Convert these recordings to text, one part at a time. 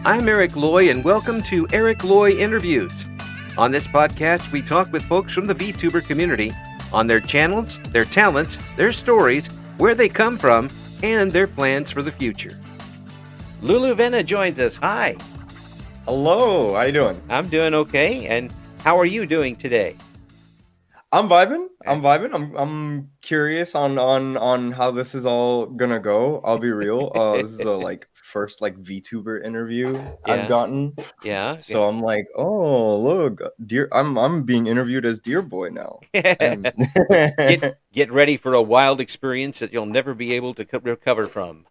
I'm Eric Loy, and welcome to Eric Loy Interviews. On this podcast, we talk with folks from the VTuber community on their channels, their talents, their stories, where they come from, and their plans for the future. LuLu Vena joins us. Hi. Hello, how you doing? I'm doing okay, and how are you doing today? I'm vibing. I'm curious on how this is all gonna go. I'll be real. This is the first VTuber interview I've gotten. Yeah. So I'm like, oh look, dear, I'm being interviewed as Dear Boy now. Get ready for a wild experience that you'll never be able to recover from.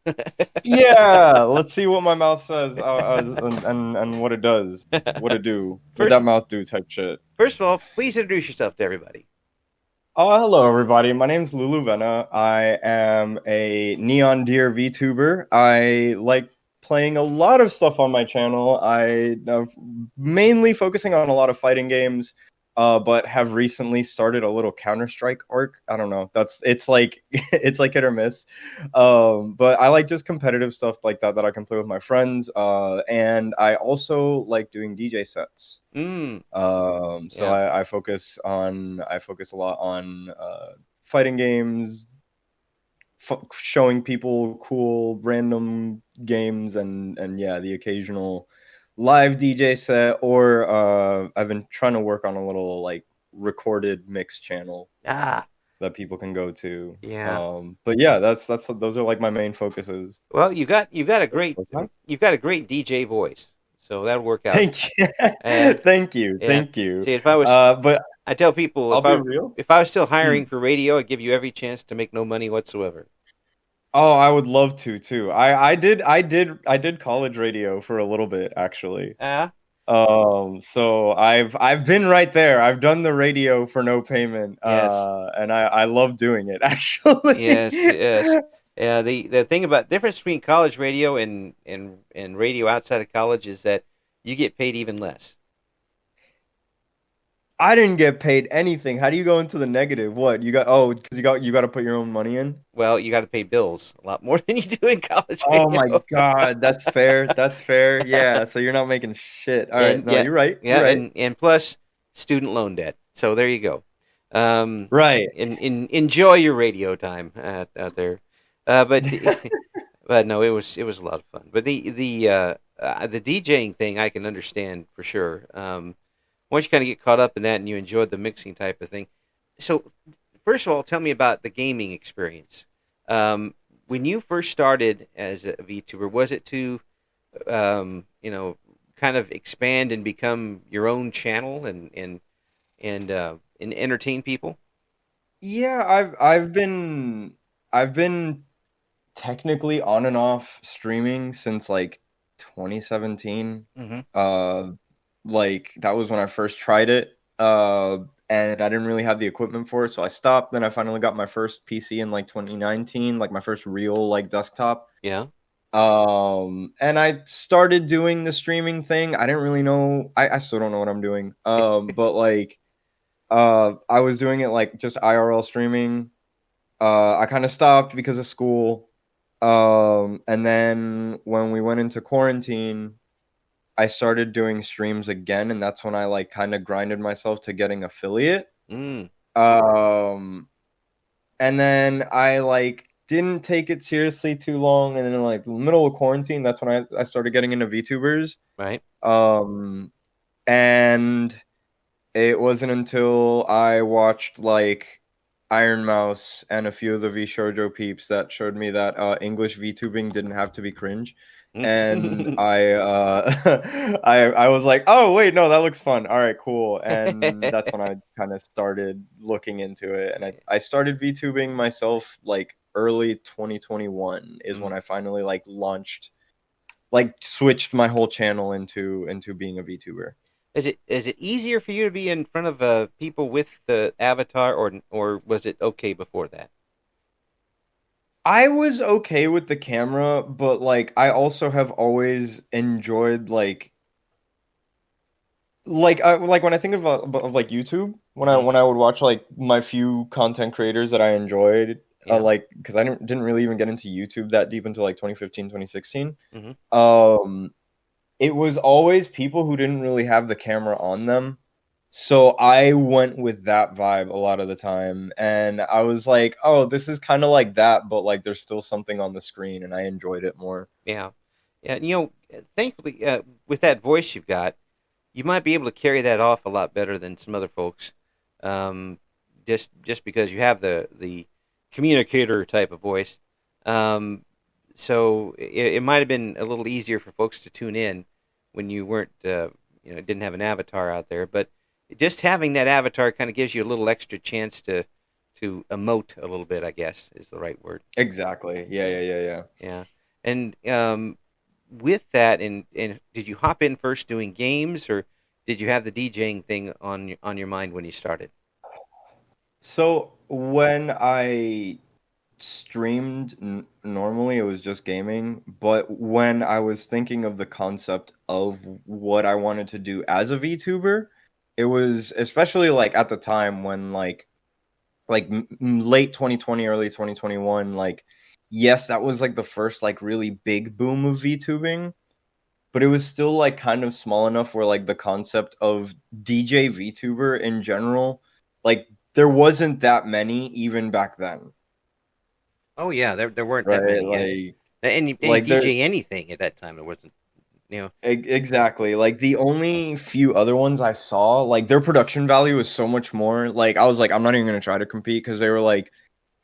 Yeah, let's see what my mouth says and what it does, what it do, what that mouth do type shit. First of all, please introduce yourself to everybody. Hello, everybody. My name's LuLu Vena. I am a neon deer VTuber. I like playing a lot of stuff on my channel. I mainly focusing on a lot of fighting games, but have recently started a little Counter-Strike arc. I don't know. It's like hit or miss. But I like just competitive stuff like that I can play with my friends. And I also like doing DJ sets. I focus a lot on fighting games, showing people cool random games, and yeah, the occasional live DJ set, or I've been trying to work on a little recorded mix channel that people can go to. But yeah, those are my main focuses. Well, you've got a great DJ voice, so that'll work out. Thank you. Thank you. See, if I was, I tell people, if I was still hiring for radio, I'd give you every chance to make no money whatsoever. Oh, I would love to too. I did college radio for a little bit, actually. So I've been right there. I've done the radio for no payment. Yes. And I love doing it, actually. Yes. Yeah, the thing about difference between college radio and radio outside of college is that you get paid even less. I didn't get paid anything. How do you go into the negative? What you got? Oh, because you got to put your own money in. Well, you got to pay bills a lot more than you do in college radio. Oh my God, that's fair. That's fair. Yeah, so you're not making shit. All right, you're right. Yeah, you're right. And plus student loan debt. So there you go. Right. Enjoy your radio time out there. But no, it was a lot of fun. But the DJing thing I can understand for sure. Once you kind of get caught up in that and you enjoy the mixing type of thing. So, first of all, tell me about the gaming experience. When you first started as a VTuber, was it to, kind of expand and become your own channel and entertain people? Yeah, I've been technically on and off streaming since 2017. Mm-hmm. That was when I first tried it, and I didn't really have the equipment for it, so I stopped. Then I finally got my first PC in 2019, my first real desktop. Yeah. And I started doing the streaming thing. I didn't really know. I still don't know what I'm doing. But I was doing it just IRL streaming. I kind of stopped because of school. And then when we went into quarantine, I started doing streams again, and that's when I kind of grinded myself to getting affiliate. And then I didn't take it seriously too long, and then the middle of quarantine, that's when I started getting into VTubers. Right. And it wasn't until I watched Iron Mouse and a few of the VShoujo peeps that showed me that English VTubing didn't have to be cringe. And I was like, oh wait, no, that looks fun. All right, cool. And that's when I kind of started looking into it, and I started VTubing myself early 2021 is when I finally launched, switched my whole channel into being a VTuber. Is it easier for you to be in front of people with the avatar, or was it okay before that? I was okay with the camera, but I also have always enjoyed when I think of YouTube, when I would watch my few content creators that I enjoyed, because I didn't really even get into YouTube that deep until 2015, 2016. Mm-hmm. it was always people who didn't really have the camera on them. So I went with that vibe a lot of the time, and I was like, "Oh, this is kind of like that, but like there's still something on the screen," and I enjoyed it more. Yeah, yeah. Thankfully, with that voice you've got, you might be able to carry that off a lot better than some other folks. Um, just because you have the communicator type of voice. Um, so it might have been a little easier for folks to tune in when you weren't, didn't have an avatar out there. But just having that avatar kind of gives you a little extra chance to emote a little bit, I guess is the right word. Exactly. Yeah, Yeah, yeah, yeah, yeah. yeah. And with that, and did you hop in first doing games, or did you have the DJing thing on your mind when you started? So when I streamed normally, it was just gaming, but when I was thinking of the concept of what I wanted to do as a VTuber, it was especially like at the time when late 2020, early 2021, like yes, that was like the first like really big boom of VTubing, but it was still like kind of small enough where like the concept of DJ VTuber in general, like there wasn't that many even back then, Oh yeah, there weren't that right? many. Yeah, any Like there DJ anything at that time. There wasn't. You know. exactly. Like the only few other ones I saw, like their production value was so much more. Like I was like, I'm not even gonna try to compete because they were like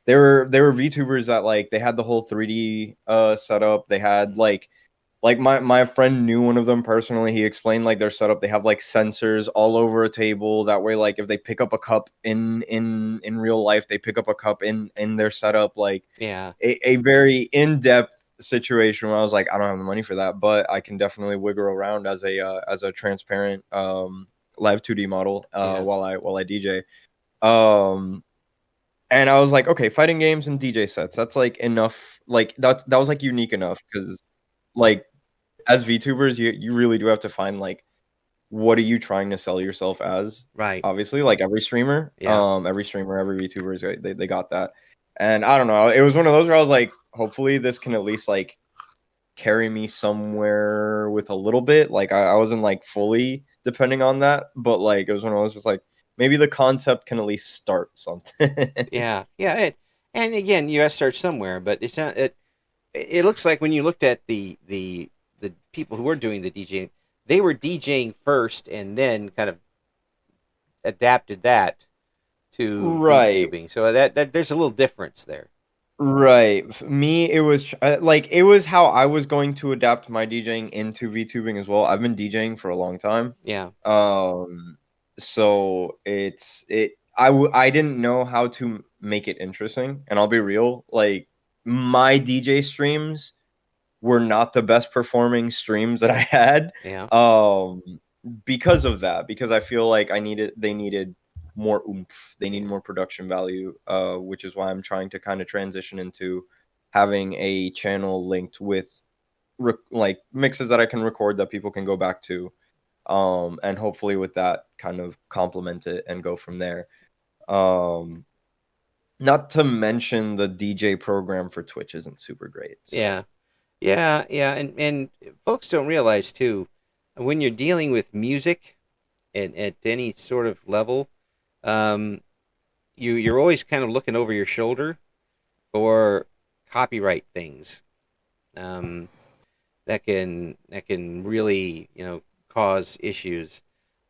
they were VTubers that like they had the whole 3D setup. They had like my friend knew one of them personally. He explained like their setup. They have like sensors all over a table. That way, like if they pick up a cup in real life, they pick up a cup in their setup. Like Yeah, a very in depth situation where I was like, I don't have the money for that, but I can definitely wiggle around as a transparent live 2D model yeah, while I DJ. Um, and I was like, okay, fighting games and DJ sets. That's like enough. Like that was like unique enough because like as VTubers, you really do have to find like what are you trying to sell yourself as? right. Obviously, like Yeah, every streamer, every VTuber is they got that. And I don't know, it was one of those where I was like, hopefully this can at least like carry me somewhere with a little bit. Like I wasn't like fully depending on that, but like it was when I was just like, maybe the concept can at least start something. yeah, yeah. And again, you got to start somewhere, but it's not. It looks like when you looked at the people who were doing the DJing, they were DJing first and then kind of adapted that to Right. VTubing. So that there's a little difference there. Right. For me, it was like it was how I was going to adapt my DJing into VTubing as well. I've been DJing for a long time. Yeah, Um, so I didn't know how to make it interesting, and I'll be real, like my DJ streams were not the best performing streams that I had. yeah, Um, because of that, because I feel like they needed more oomph. They need yeah, more production value, which is why I'm trying to kind of transition into having a channel linked with like mixes that I can record that people can go back to, and hopefully with that kind of complement it and go from there. Um, not to mention the DJ program for Twitch isn't super great. yeah, So yeah. And folks don't realize too, when you're dealing with music at any sort of level, um, you're always kind of looking over your shoulder for copyright things. Um, that can really cause issues.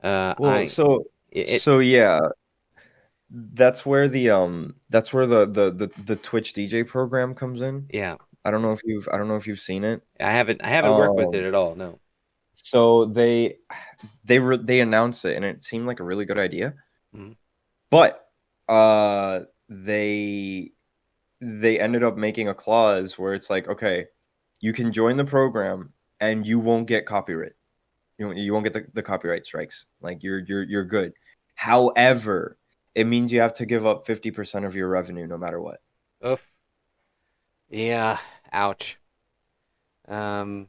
well, I so it so yeah, that's where the Twitch DJ program comes in. yeah. I don't know if you've seen it. I haven't worked with it Um, at all. No. so they announced it and it seemed like a really good idea, Mhm. but uh they they ended up making a clause where it's like, okay, you can join the program and you won't get copyright. You won't get the copyright strikes. Like you're good. However, it means you have to give up 50% of your revenue no matter what. Oof. Yeah. Ouch. Um,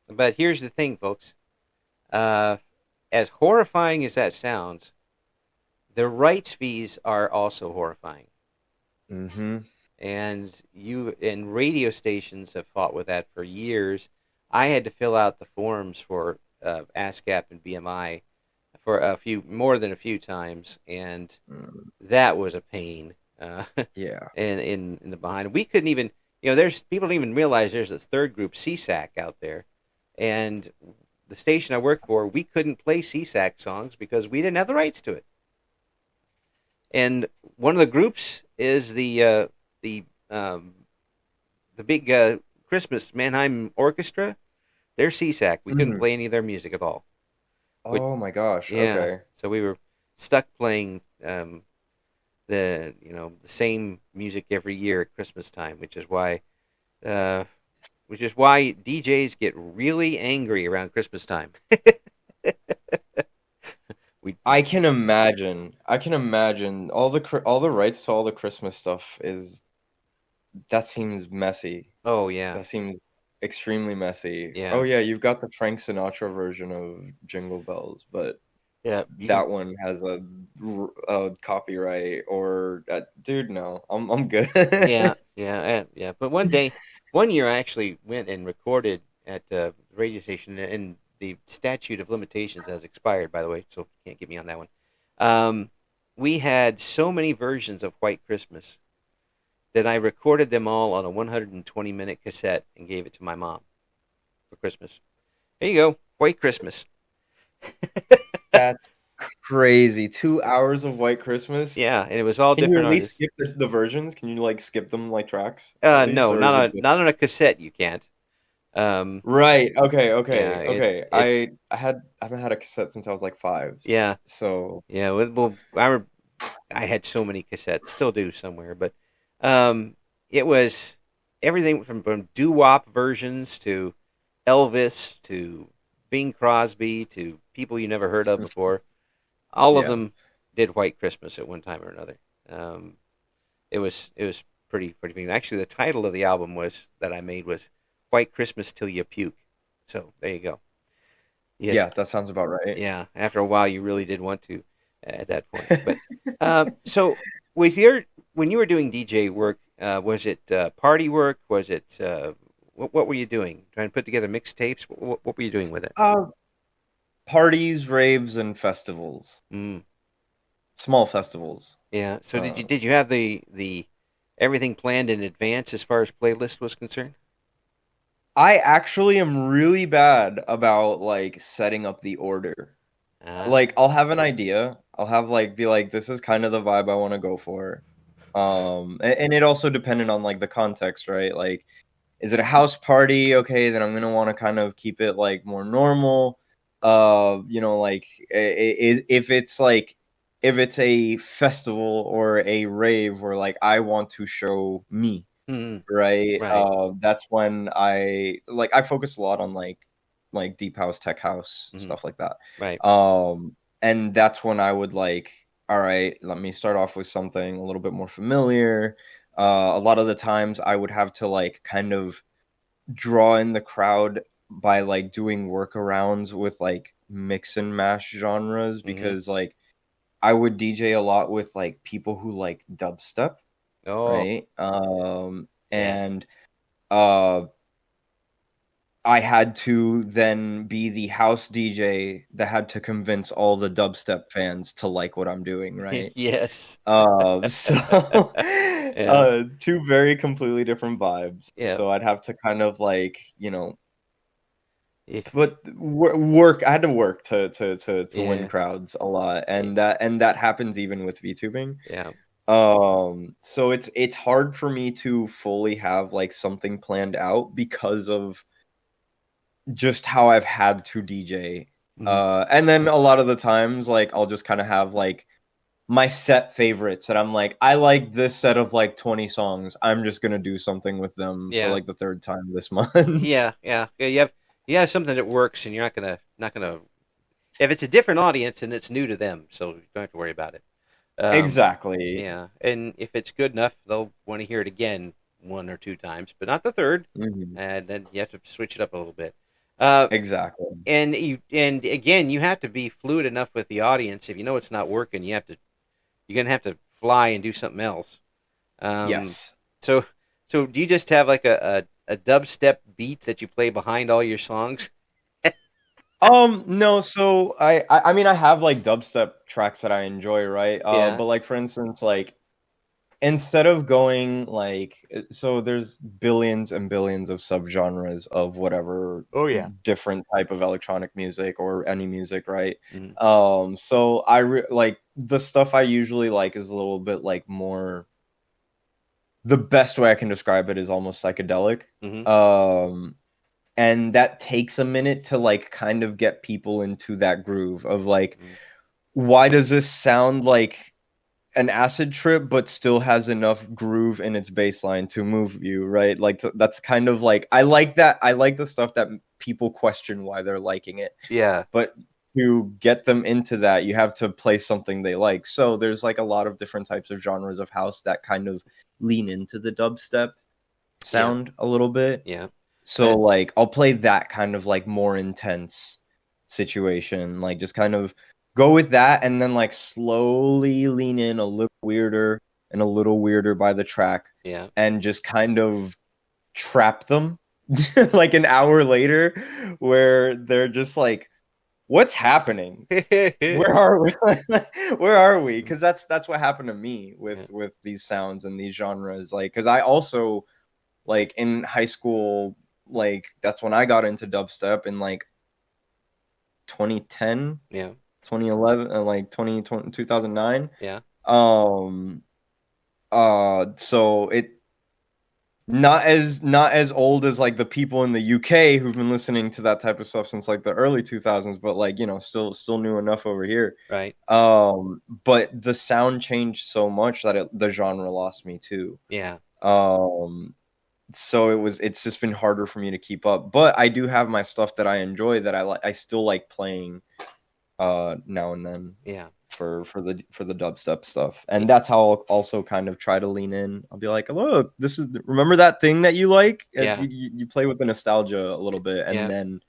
but here's the thing, folks. Uh, as horrifying as that sounds, the rights fees are also horrifying. Mm-hmm. And radio stations have fought with that for years I had to fill out the forms for ASCAP and BMI for a few more than a few times, and Mm, that was a pain. yeah. In the behind, we couldn't even, there's people don't even realize there's this third group CSAC out there, and the station I worked for, we couldn't play CSAC songs because we didn't have the rights to it. And one of the groups is the um, the big Christmas Mannheim Orchestra. They're CSAC. We couldn't Mhm. play any of their music at all. Which, Oh my gosh. yeah, Okay. so we were stuck playing the same music every year at Christmas time, uh, which is why DJs get really angry around Christmas time. We I can imagine. I can imagine all the rights to all the Christmas stuff is that seems messy. Oh yeah, That seems extremely messy. Oh yeah, yeah, you've got the Frank Sinatra version of Jingle Bells, but yeah. You can. that one has a copyright or dude, no. I'm good. Yeah, yeah, yeah. But one year, I actually went and recorded at the radio station, and the statute of limitations has expired, by the way, so you can't get me on that one. Um, we had so many versions of White Christmas that I recorded them all on a 120-minute cassette and gave it to my mom for Christmas. There you go, White Christmas. That's crazy. 2 hours of White Christmas. Yeah, and it was all Can you different at least artists. skip the versions? Can you like skip them like tracks at least, No, or is it just not on a cassette. You can't. Um, right? Okay, yeah, okay, it okay. it I haven't had a cassette since I was like five, yeah. so Yeah, I had so many cassettes, still do somewhere, but it was everything from doo-wop versions to Elvis to Bing Crosby to people you never heard of before. All of yeah, them did White Christmas at one time or another. Um, it was pretty big. Actually, the title of the album was that I made was White Christmas Till You Puke. So there you go. Yes, yeah. That sounds about right. yeah, after a while, you really did want to at that point. But so, with your when you were doing DJ work, was it party work? Was it what were you doing? Trying to put together mixtapes? What were you doing with it? Uh, Parties, raves, and festivals. Mm, Small festivals. yeah. So Uh, did you have the everything planned in advance as far as playlist was concerned? I actually am really bad about like setting up the order. Ah, Like I'll have an idea. I'll have like be like this is kind of the vibe I want to go for. And it also depended on like the context, right? Like is it a house party? Okay, then I'm going to want to kind of keep it like more normal. Like if it's like if it's a festival or a rave where like I want to show me, mm, right? right. That's when I focus a lot on like deep house, tech house, Mm, stuff like that. right. And that's when I would like, all right, let me start off with something a little bit more familiar. A lot of the times I would have to like kind of draw in the crowd by like doing workarounds with like mix and mash genres Mm-hmm. because like I would DJ a lot with like people who like dubstep, Oh, right? yeah. And uh I had to then be the house DJ that had to convince all the dubstep fans to like what I'm doing, right? Yes. So Yeah. two very completely different vibes. Yeah. So I'd have to kind of like, If but work. I had to work to win yeah. crowds a lot, Yeah. and that happens even with VTubing. Yeah. So it's hard for me to fully have like something planned out because of just how I've had to DJ. Mhm. And then a lot of the times, like I'll just kind of have like my set favorites, and I'm like, I like this set of like 20 songs. I'm just gonna do something with them for Yeah. like the third time this month. Yeah. Yeah. Yeah. You have something that works, and you're not gonna. If it's a different audience and it's new to them, so you don't have to worry about it. Um, Exactly. yeah. And if it's good enough, they'll want to hear it again one or two times, but not the third. Mhm. And then you have to switch it up a little bit. Uh, Exactly. and again, you have to be fluid enough with the audience. If you know it's not working, you're gonna have to fly and do something else. Um, Yes. so so do you just have like a dubstep beats that you play behind all your songs? No, so I mean I have like dubstep tracks that I enjoy, right? Yeah. But like for instance, like instead of going like so there's billions and billions of subgenres of whatever Oh yeah. different type of electronic music or any music, right? Hmm. So like the stuff I usually like is a little bit like more, the best way I can describe it is almost psychedelic. Hmm. Um and that takes a minute to like kind of get people into that groove of like, Hmm. why does this sound like an acid trip but still has enough groove in its bass line to move you, right? Like that's kind of like, I like that. I like the stuff that people question why they're liking it, Yeah. but to get them into that you have to play something they like. So there's like a lot of different types of genres of house that kind of lean into the dubstep Yeah. sound a little bit. Yeah. So like I'll play that kind of like more intense situation, like just kind of go with that and then like slowly lean in a little weirder and a little weirder by the track Yeah. and just kind of trap them like an hour later where they're just like, what's happening? Where are we? Where are we? Because that's what happened to me Yeah. with these sounds and these genres, like because I also like in high school, like that's when I got into dubstep in like 2010, Yeah. 2011, like 2020, 2009. Yeah. Um so it not as old as like the people in the UK who've been listening to that type of stuff since like the early 2000s, but like, still new enough over here. Right. But the sound changed so much that the genre lost me too. Yeah. Um so it's just been harder for me to keep up, but I do have my stuff that I enjoy that I still like playing now and then Yeah. for the dubstep stuff, and that's how I'll also kind of try to lean in. I'll be like, look, this is, remember that thing that you like. Yeah. You play with the nostalgia a little bit and Yeah. then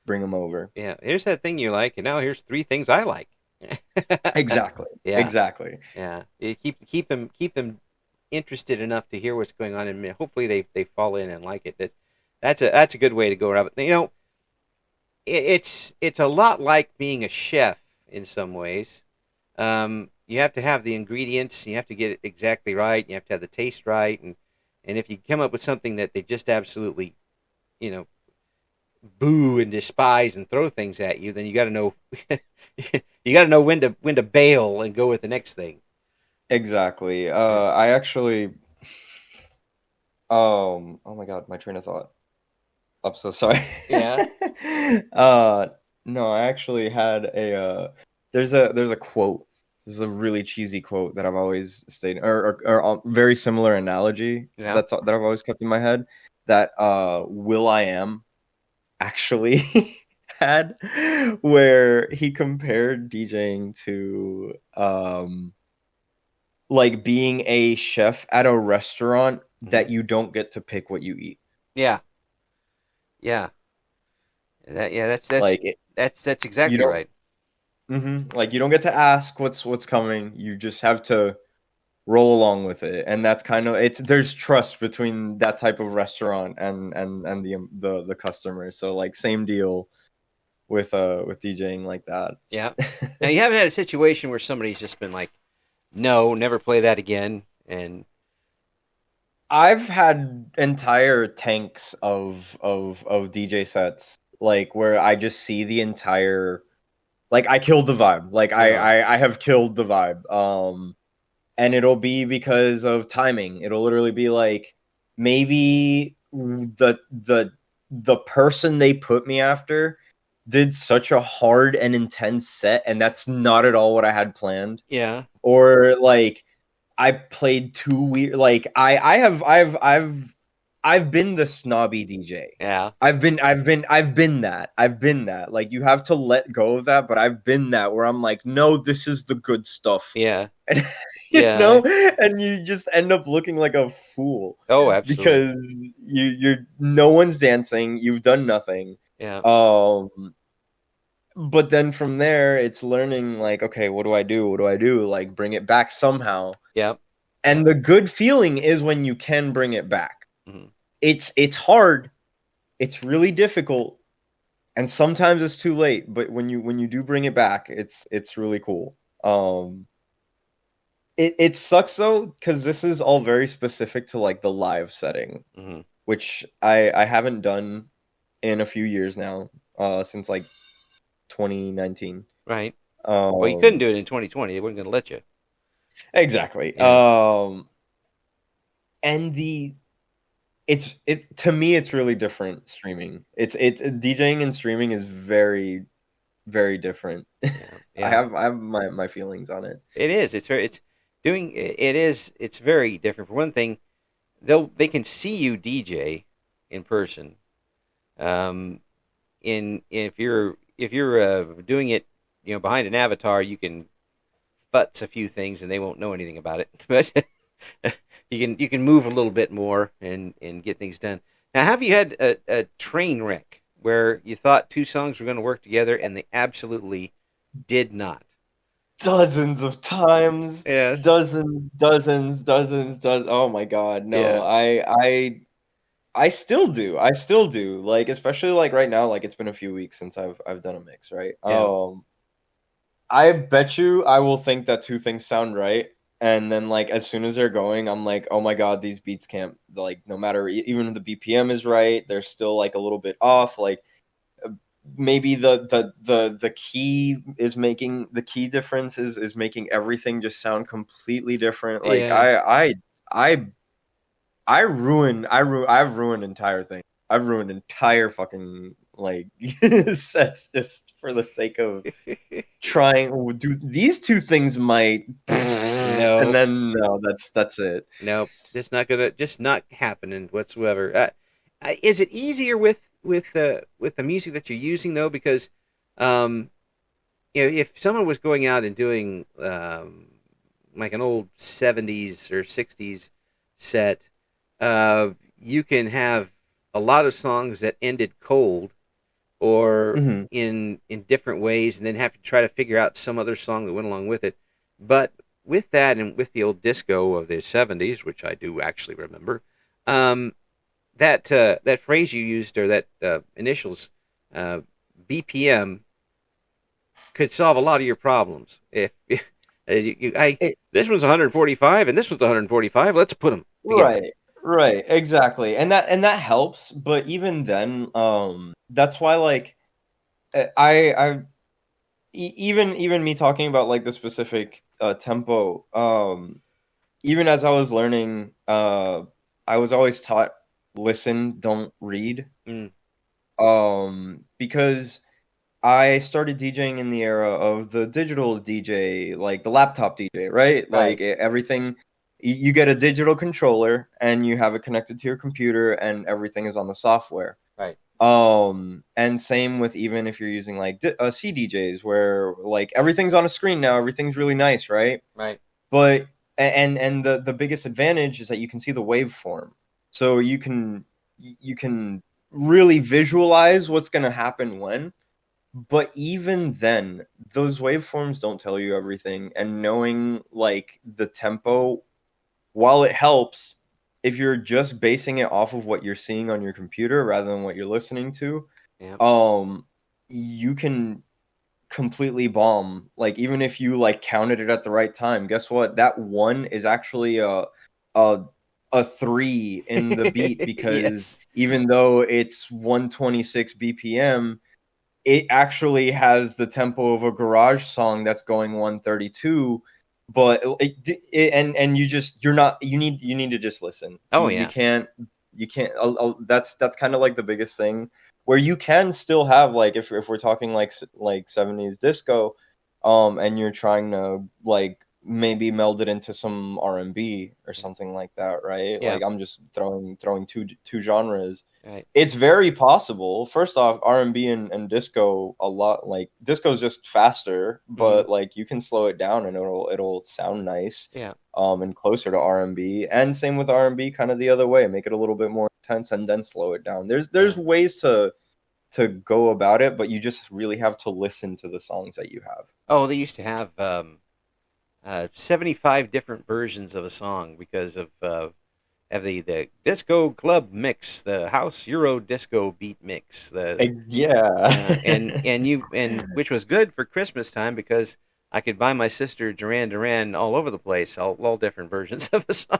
bring them over. Yeah. Here's that thing you like, and now here's three things I like. Exactly, Yeah. exactly. Yeah. You keep them interested enough to hear what's going on, and hopefully they fall in and like it. That's a good way to go around it. It's a lot like being a chef in some ways. You have to have the ingredients. You have to get it exactly right. You have to have the taste right, and if you come up with something that they just absolutely, you know, boo and despise and throw things at you, then you got to know you got to know when to bail and go with the next thing. Exactly. Yeah. I actually, oh my god, my train of thought. I'm so sorry. Yeah. uh, no, I actually had there's a quote. This is a really cheesy quote that I've always stated, or very similar analogy Yeah. that I've always kept in my head. That Will I Am actually had, where he compared DJing to like being a chef at a restaurant Hmm. that you don't get to pick what you eat. Yeah. Yeah. Yeah. That's that's Like it, that's that's you exactly don't. right. Like you don't get to ask what's coming. You just have to roll along with it, and that's kind of it's. There's trust between that type of restaurant and the customer. So like same deal with DJing like that. Yeah. Now you haven't had a situation where somebody's just been like, "No, never play that again," and I've had entire tanks of DJ sets like where I just see the entire, like I killed the vibe. Like uh, I have killed the vibe. And it'll be because of timing. It'll literally be like maybe the person they put me after did such a hard and intense set, and that's not at all what I had planned. yeah, Or like I played too weird. Like I've been the snobby DJ. yeah, I've been that. I've been that. Like you have to let go of that, but I've been that where I'm like, no, this is the good stuff. yeah, And yeah. and you just end up looking like a fool Oh, absolutely. because you're no one's dancing, you've done nothing. Yeah, Um but then from there it's learning like, okay, what do I do? What do I do? Like bring it back somehow. yeah. And the good feeling is when you can bring it back. Hmm. it's hard. It's really difficult, and sometimes it's too late. But when you do bring it back, it's really cool. It sucks though because this is all very specific to like the live setting, Hmm. which I haven't done in a few years now, since like 2019. Right. Well, you couldn't Um, do it in 2020. They weren't going to let you. exactly. Yeah. And the it to me it's really different streaming. It's DJing and streaming is very very different. Yeah. Yeah. I have my feelings on it. It is. It's very. It's doing. It is. It's very different. For one thing, they can see you DJ in person. Um, if you're doing it, behind an avatar, you can futz a few things and they won't know anything about it. But you can move a little bit more and get things done. Now, have you had a train wreck where you thought two songs were going to work together and they absolutely did not? Dozens of times, Yes. dozens. Oh my god, no! Yeah. I still do. I still do. Like especially like right now, like it's been a few weeks since I've done a mix, right? Yeah. I bet you I will think that two things sound right, and then like as soon as they're going, I'm like, oh my god, these beats can't like no matter even if the BPM is right, they're still like a little bit off. Like maybe the key is making the key difference is making everything just sound completely different. Like Yeah. I I've ruined entire thing. I've ruined entire fucking like sets just for the sake of trying. Oh, do these two things might, and No. then no, that's it. Nope, just not happening whatsoever. Is it easier with the music that you're using though? Because um, if someone was going out and doing like an old '70s or '60s set, you can have a lot of songs that ended cold or Hmm. in different ways, and then have to try to figure out some other song that went along with it. But with that, and with the old disco of the '70s, which I do actually remember, um, that phrase you used, or that initials, uh, BPM, could solve a lot of your problems. If It, this one's 145 and this one's 145, let's put them together. right, right, exactly, and that helps. But even then, that's why like I even me talking about like the specific tempo, even as I was learning, I was always taught listen, don't read. Mm, Because I started DJing in the era of the digital DJ, like the laptop DJ, right? right, Like everything, you get a digital controller and you have it connected to your computer, and everything is on the software. right, And same with even if you're using like CDJs, where like everything's on a screen now, everything's really nice, right? right. But and the biggest advantage is that you can see the waveform, so you can really visualize what's going to happen when. But even then, those waveforms don't tell you everything, and knowing like the tempo, while it helps, if you're just basing it off of what you're seeing on your computer rather than what you're listening to, Yeah, um you can completely bomb. Like even if you like counted it at the right time, guess what? That one is actually a a three in the beat, because yes, even though it's 126 BPM, it actually has the tempo of a garage song that's going 132. But and you're not, you need to just listen. oh You yeah, can't, that's kind of like the biggest thing, where you can still have like if we're talking like 70s disco, and you're trying to like maybe meld it into some R&B or something like that, right? yeah, Like I'm just throwing two genres. right, It's very possible. First off, R&B and disco, a lot like disco's just faster, hmm, but like you can slow it down and it'll sound nice, yeah, and closer to R&B. And same with R&B, kind of the other way, make it a little bit more intense and then slow it down. yeah. There's ways to go about it, but you just really have to listen to the songs that you have. Oh, they used to have 75 different versions of a song because of have the disco club mix, the house Euro disco beat mix, the Yeah. and which was good for Christmas time because I could buy my sister Duran Duran all over the place, all different versions of the song.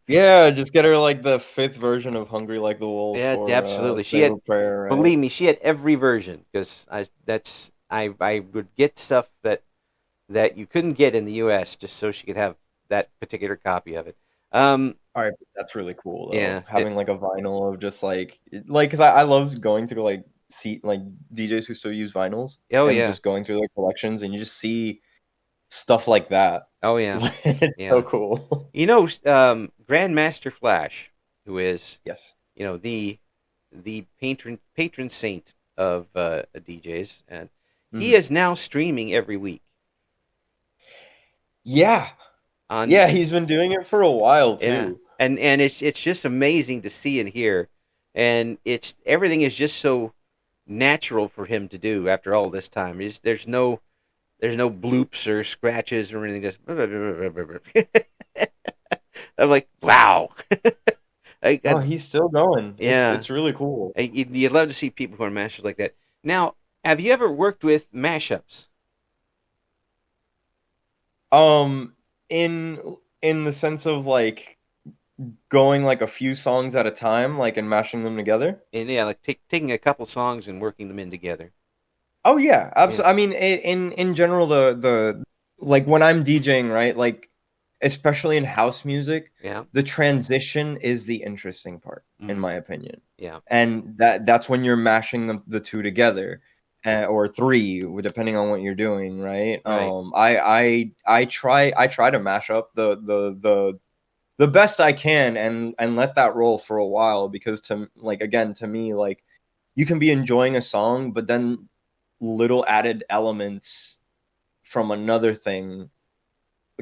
Yeah, just get her like the fifth version of "Hungry Like the Wolf" Yeah, or absolutely. She "Save had, a Prayer," right? believe me, she had every version because I would get stuff that you couldn't get in the U.S. just so she could have that particular copy of it. Um, All right, that's really cool though. yeah, Having like a vinyl of just like because I love going through like see like DJs who still use vinyls oh and yeah, just going through their collections and you just see stuff like that. oh yeah, It's so yeah. cool. Grandmaster Flash, who is Yes. the patron saint of DJs, and he Mhm. is now streaming every week Yeah. on Yeah, he's been doing it for a while yeah, too. and it's just amazing to see and hear, and it's everything is just so natural for him to do after all this time. There's no bloops or scratches or anything. Just I'm like, wow. Oh, I, he's still going. It's yeah, it's really cool. you'd love to see people who are masters like that. Now, have you ever worked with mashups? Um in the sense of like going like a few songs at a time, like and mashing them together. And yeah, like taking a couple songs and working them in together. Oh yeah, Yeah, absolutely. I mean, in general, the like when I'm DJing, right? Like, especially in house music, yeah, the transition is the interesting part, in mm, my opinion. yeah, And that's when you're mashing the two together, or three, depending on what you're doing, right? right. I try to mash up the best I can and let that roll for a while because to like again to me like you can be enjoying a song, but then little added elements from another thing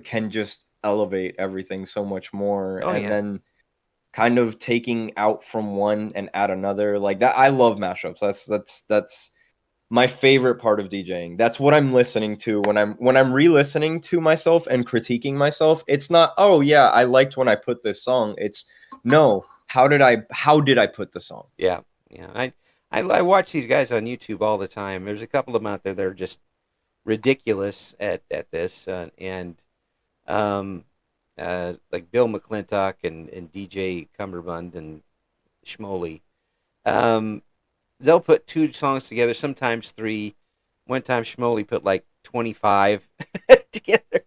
can just elevate everything so much more Oh and yeah, then kind of taking out from one and add another like that. I love mashups. That's my favorite part of DJing. That's what I'm listening to when I'm re-listening to myself and critiquing myself. It's not, oh yeah, I liked when I put this song. It's no, how did I put the song? yeah, yeah. I watch these guys on YouTube all the time. There's a couple of them out there that are just ridiculous at this, and um, like Bill McClintock and DJ Cumberbund and Schmoley. Um, they'll put two songs together, sometimes three. One time Schmoley put like 25 together.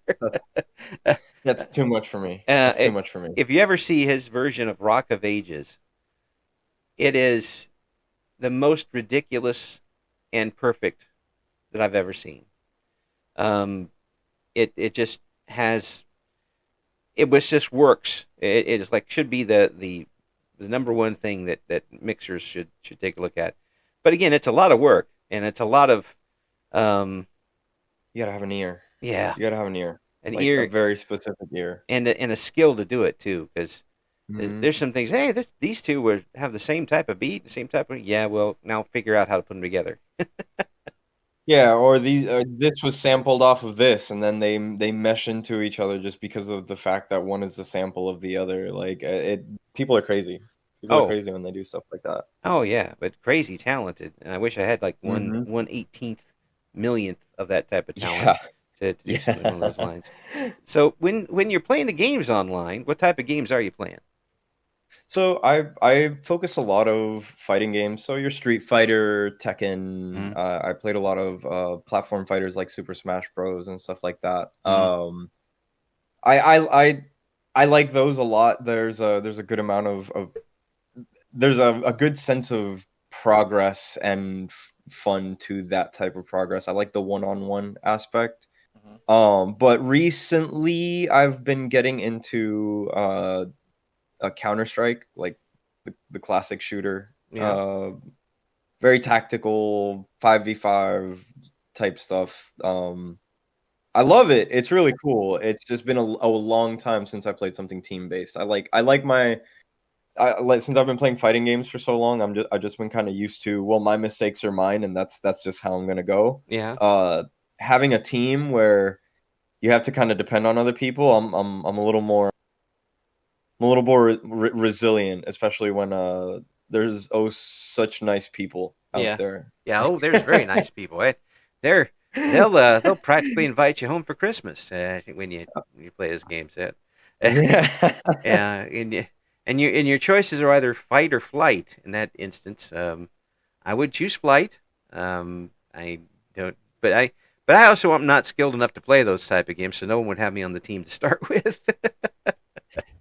That's, that's too much for me. Uh, That's too it, much for me. if you ever see his version of Rock of Ages, it is the most ridiculous and perfect that I've ever seen. Um, it just has it was just works. It is like should be the number one thing that mixers should take a look at. But again, it's a lot of work and it's a lot of um, You gotta have an ear. yeah, You gotta have an ear, an like a ear very specific ear. and a skill to do it too. Because Hmm. there's some things. Hey, these two would have the same type of beat, the same type of yeah. Well, now figure out how to put them together. Yeah, or this was sampled off of this, and then they mesh into each other just because of the fact that one is a sample of the other. Like it, people are crazy. People are Oh, crazy when they do stuff like that. oh yeah, but crazy talented. And I wish I had like Hmm. 1/18th millionth of that type of talent Yeah, to do something along yeah. those lines. So when you're playing the games online, what type of games are you playing? So I focus a lot of fighting games. So your Street Fighter, Tekken. Mm-hmm. I played a lot of platform fighters like Super Smash Bros. And stuff like that. Mm-hmm. I I I I like those a lot. There's a good amount of there's a good sense of progress and fun to that type of progress. I like the one-on-one aspect. Mm-hmm. But recently I've been getting into a Counter Strike, like the classic shooter. Yeah. Very tactical 5v5 type stuff. I love it. It's really cool. It's just been a long time since I played something team based. I like my since I've been playing fighting games for so long, I've just been kind of used to, well, my mistakes are mine, and that's just how I'm gonna go. Yeah. Uh, Having a team where you have to kind of depend on other people, I'm a little more I'm a little more resilient, especially when there's such nice people out Yeah, there. yeah. Oh, there's very nice people. They're they'll practically invite you home for Christmas when you play this game set. Yeah. Yeah, and your choices are either fight or flight. In that instance, I would choose flight. I don't, but I also am not skilled enough to play those type of games, so no one would have me on the team to start with.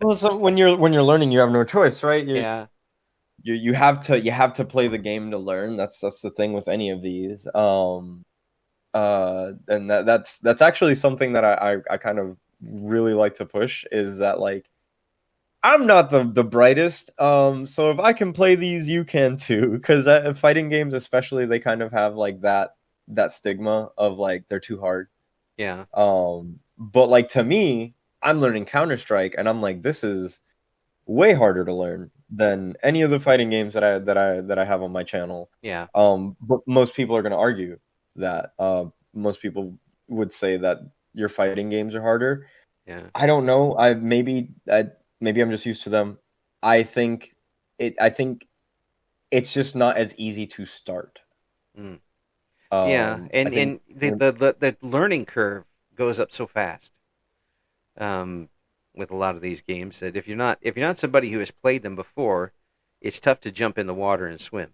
Well, so when you're learning, you have no choice, right? Yeah, You have to play the game to learn. That's the thing with any of these. And that's actually something that I kind of really like to push is that like I'm not the brightest. So if I can play these, you can too. Because fighting games, especially, they kind of have like that stigma of like they're too hard. yeah, But like to me, I'm learning Counter Strike, and I'm like, this is way harder to learn than any of the fighting games that I have on my channel. yeah, But most people are going to argue that. Most people would say that your fighting games are harder. yeah. I don't know. Maybe I'm just used to them. I think it's just not as easy to start. Mm. Yeah, I think and the learning curve goes up so fast um, with a lot of these games that if you're not somebody who has played them before, it's tough to jump in the water and swim.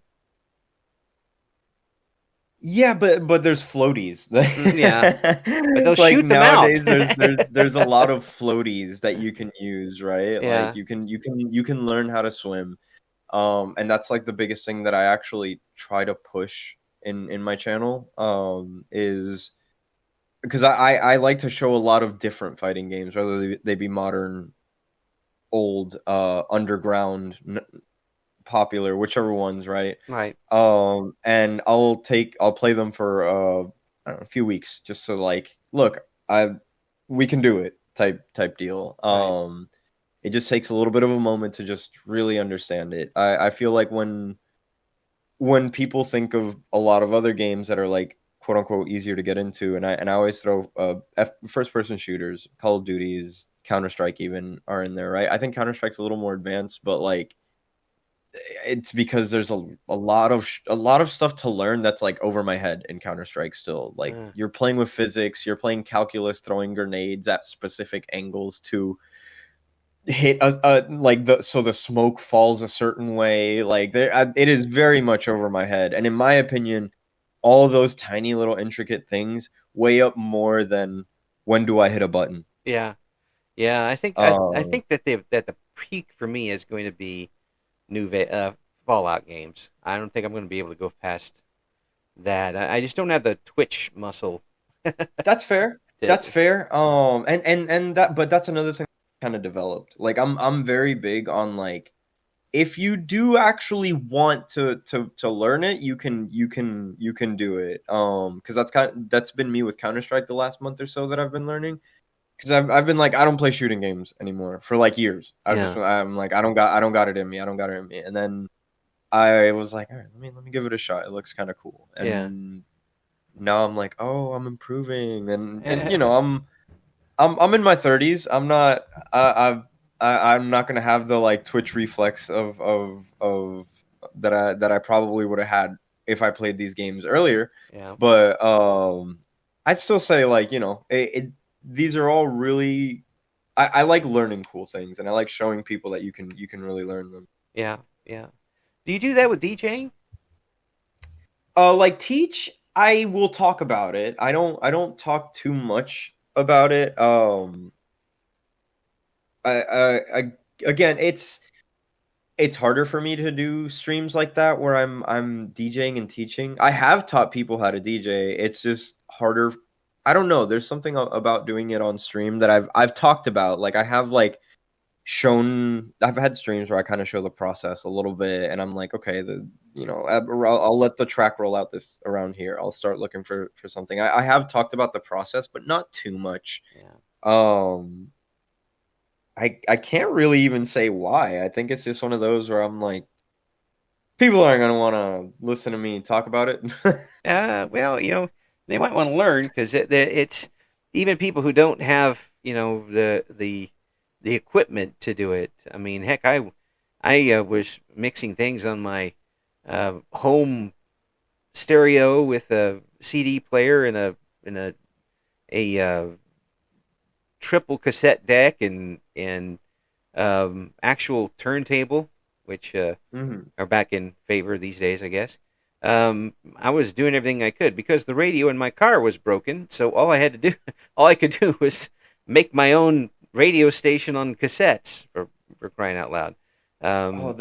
yeah, but there's floaties. Yeah, but they'll Like shoot them out. nowadays, there's a lot of floaties that you can use, right? Like Yeah, you can learn how to swim. And that's like the biggest thing that I actually try to push in my channel. Is because I like to show a lot of different fighting games, whether they be modern, old, underground, popular, whichever ones, right? right. And I'll play them for I don't know, a few weeks just to like look, I we can do it type deal. Right. It just takes a little bit of a moment to just really understand it. I feel like when people think of a lot of other games that are like quote unquote easier to get into, and I always throw first person shooters, Call of Duties, Counter Strike even are in there, right? I think Counter Strike's a little more advanced, but like it's because there's a lot of stuff to learn that's like over my head in Counter Strike still. Like Uh, you're playing with physics, you're playing calculus, throwing grenades at specific angles to hit a like the smoke falls a certain way. Like it is very much over my head, and in my opinion, all those tiny little intricate things weigh up more than when do I hit a button. yeah, yeah. I Um, think that the peak for me is going to be Fallout games. I don't think I'm going to be able to go past that. I just don't have the twitch muscle. That's fair. To, That's fair. And that, but that's another thing kind of developed. Like I'm very big on like if you do actually want to learn it, you can do it. Because that's been me with Counter Strike the last month or so that I've been learning. Because I've been like I don't play shooting games anymore for like years. yeah, I'm like I don't got it in me. I don't got it in me. And then I was like, all right, let me give it a shot. It looks kind of cool. yeah, And now I'm like, oh, I'm improving, and you know, I'm in my 30s. I'm not I'm not gonna have the like Twitch reflex of that I probably would have had if I played these games earlier. yeah, But I'd still say like you know these are all really I like learning cool things and I like showing people that you can really learn them. yeah, yeah. Do you do that with DJing? Like teach, I will talk about it. I don't talk too much about it. I again, it's harder for me to do streams like that where I'm DJing and teaching. I have taught people how to DJ. It's just harder. I don't know. There's something about doing it on stream that I've talked about. Like I have like shown I've had streams where I kind of show the process a little bit and I'm like, okay, the you know, I'll let the track roll out this around here. I'll start looking for something. I have talked about the process, but not too much. Yeah, Um I can't really even say why. I think it's just one of those where I'm like people aren't going to want to listen to me talk about it. well, they might want to learn because it's even people who don't have, the equipment to do it. I mean, heck, I was mixing things on my home stereo with a CD player and a triple cassette deck and actual turntable, which Hmm. are back in favor these days, I guess. I was doing everything I could because the radio in my car was broken. So all I had to do, all I could do was make my own radio station on cassettes for crying out loud. Oh, Um,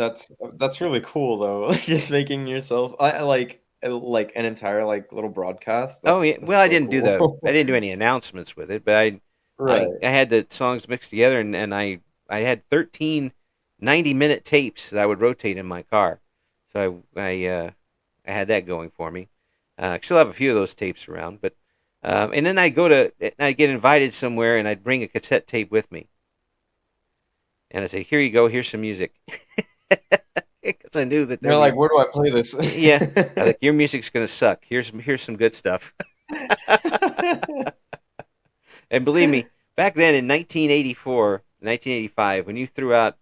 that's really cool though. Just making yourself I like an entire like little broadcast. oh yeah, That's well so I cool. didn't do any announcements with it, but Right. I had the songs mixed together and I had 13 90-minute tapes that I would rotate in my car. So I had that going for me. I still have a few of those tapes around, but and then I get invited somewhere and I'd bring a cassette tape with me, and I'd say, "Here you go, here's some music," because I knew that their You're like, music. where do I play this? Yeah, I like your music's gonna suck. Here's some good stuff. And believe me, back then in 1984, 1985, when you threw out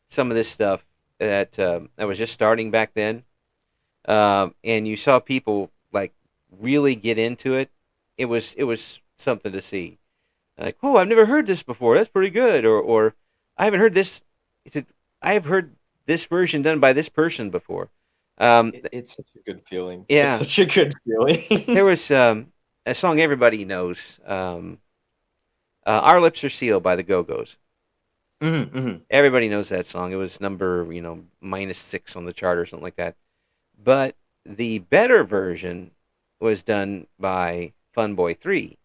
some of this stuff that was just starting back then, and you saw people like really get into it, it was something to see. Like, oh, I've never heard this before. That's pretty good. Or I haven't heard this. It's a, I have heard this version done by this person before. It's such a good feeling. It's Yeah, such a good there feeling. was a song everybody knows. Our Lips Are Sealed by the Go Go's. Hmm. Hmm. Everybody knows that song. It was number, -6 on the chart or something like that. But the better version was done by Fun Boy 3.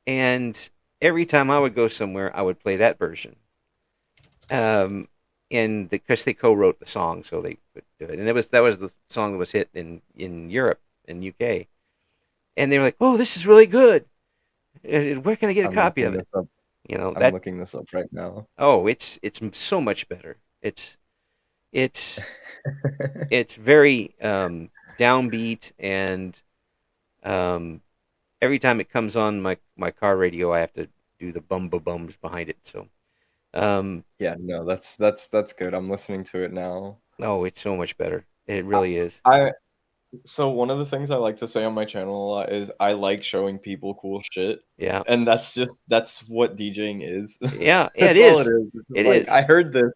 And every time I would go somewhere, I would play that version. Um, and because they co-wrote the song, so they could do it. And that was the song that was hit in Europe and UK. And they were like, "Oh, this is really good. Where can I get a I'm copy looking of it?" this up. You know I'm that. looking this up right now. Oh, it's so much better. It's it's very downbeat, and um, every time it comes on my car radio, I have to do the bum bums behind it. So, um, Yeah, no, that's good. I'm listening to it now. oh, it's so much better. It I, really is. I So one of the things I like to say on my channel a lot is I like showing people cool shit. Yeah, And that's what DJing is. yeah, yeah. It That's all it is. is. It's just It like is. I heard this.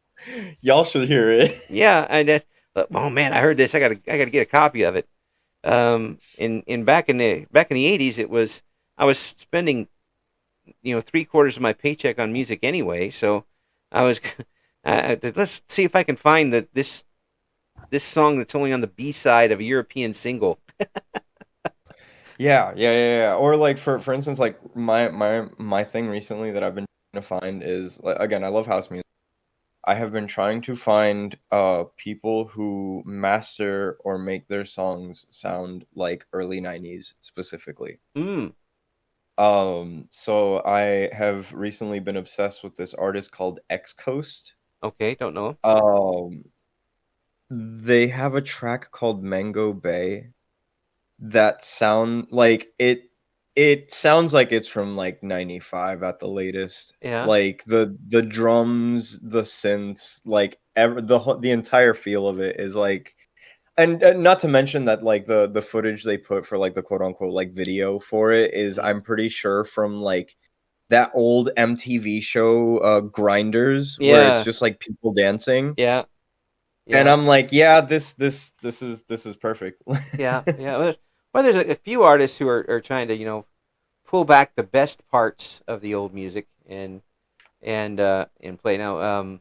Y'all should hear it. Yeah, and that. Oh man, I heard this. I gotta get a copy of it. In back in the '80s, it was I was spending 3/4 of my paycheck on music anyway. So I was let's see if I can find this song that's only on the B side of a European single. Yeah, yeah, yeah, yeah. Or like for instance, like my thing recently that I've been trying to find is like again, I love house music. I have been trying to find people who master or make their songs sound like early 90s specifically. Mm, So I have recently been obsessed with this artist called X Coast. okay, don't know. Um, they have a track called Mango Bay that sound like it sounds like it's from like 95 at the latest. Yeah, Like the drums, the synths, like the entire feel of it is like and not to mention that like the footage they put for like the quote unquote like video for it is mm, I'm pretty sure from like that old MTV show Grinders where it's yeah, just like people dancing yeah, and yeah, I'm like yeah this is perfect. yeah. There's a few artists who are trying to pull back the best parts of the old music and play now.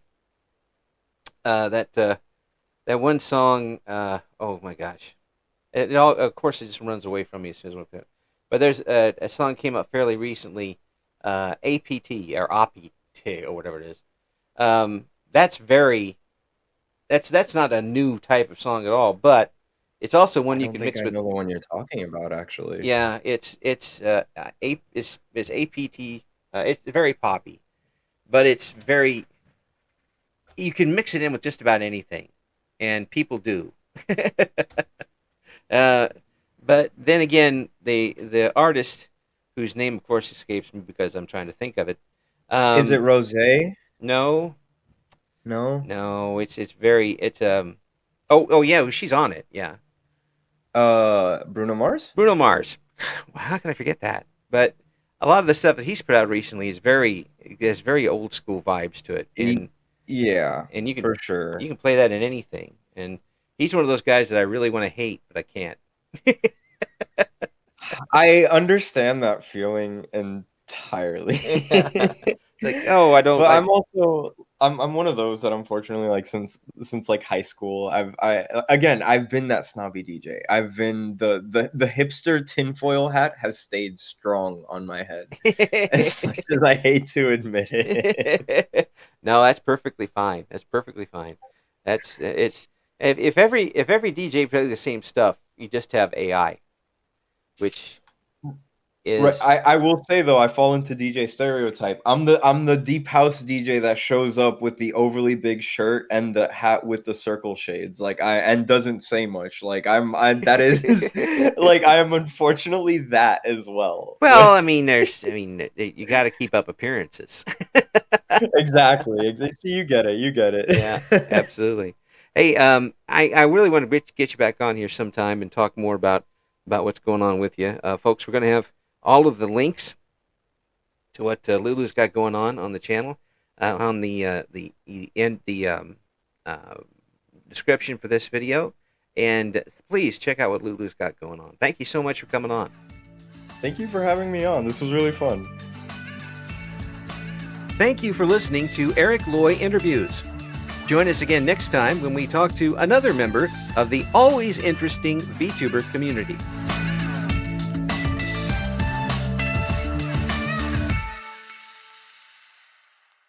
That that one song. Oh my gosh! It all, of course, it just runs away from me as soon as I look at it. But there's a song came up fairly recently, APT or APT or whatever it is. That's very that's not a new type of song at all, but it's also I one you don't can think mix I with. know the one you're talking about actually. Yeah, it's APT. It's very poppy, but it's very you can mix it in with just about anything, and people do. uh, but then again, the artist, whose name of course escapes me because I'm trying to think of it. Is it Um, Rosé? No, No. no, it's. Oh yeah, she's on it. Yeah, Bruno Mars. Bruno Mars. How can I forget that? But a lot of the stuff that he's put out recently has very old school vibes to it, E- yeah, and for sure. you can play that in anything. And he's one of those guys that I really want to hate, but I can't. I understand that feeling entirely. Yeah. It's like, oh, I don't But like. I'm one of those that unfortunately, like, since like high school, I've been that snobby DJ. I've been the hipster tinfoil hat has stayed strong on my head, as much as I hate to admit it. No, that's perfectly fine. That's perfectly fine. That's it's if every DJ played the same stuff, you just have AI, which Right. is I will say though, I fall into DJ stereotype. I'm the deep house DJ that shows up with the overly big shirt and the hat with the circle shades. Like and doesn't say much. Like that is like I am unfortunately that as well. well, I mean, you got to keep up appearances. Exactly. See, you get it. You get Yeah, it. absolutely. Hey, I really want to get you back on here sometime and talk more about what's going on with you, folks. We're going to have all of the links to what Lulu's got going on the channel on the uh, description for this video, and please check out what Lulu's got going on. Thank you so much for coming on. Thank you for having me on. This was really fun. Thank you for listening to Eric Loy Interviews. Join us again next time when we talk to another member of the always interesting VTuber community.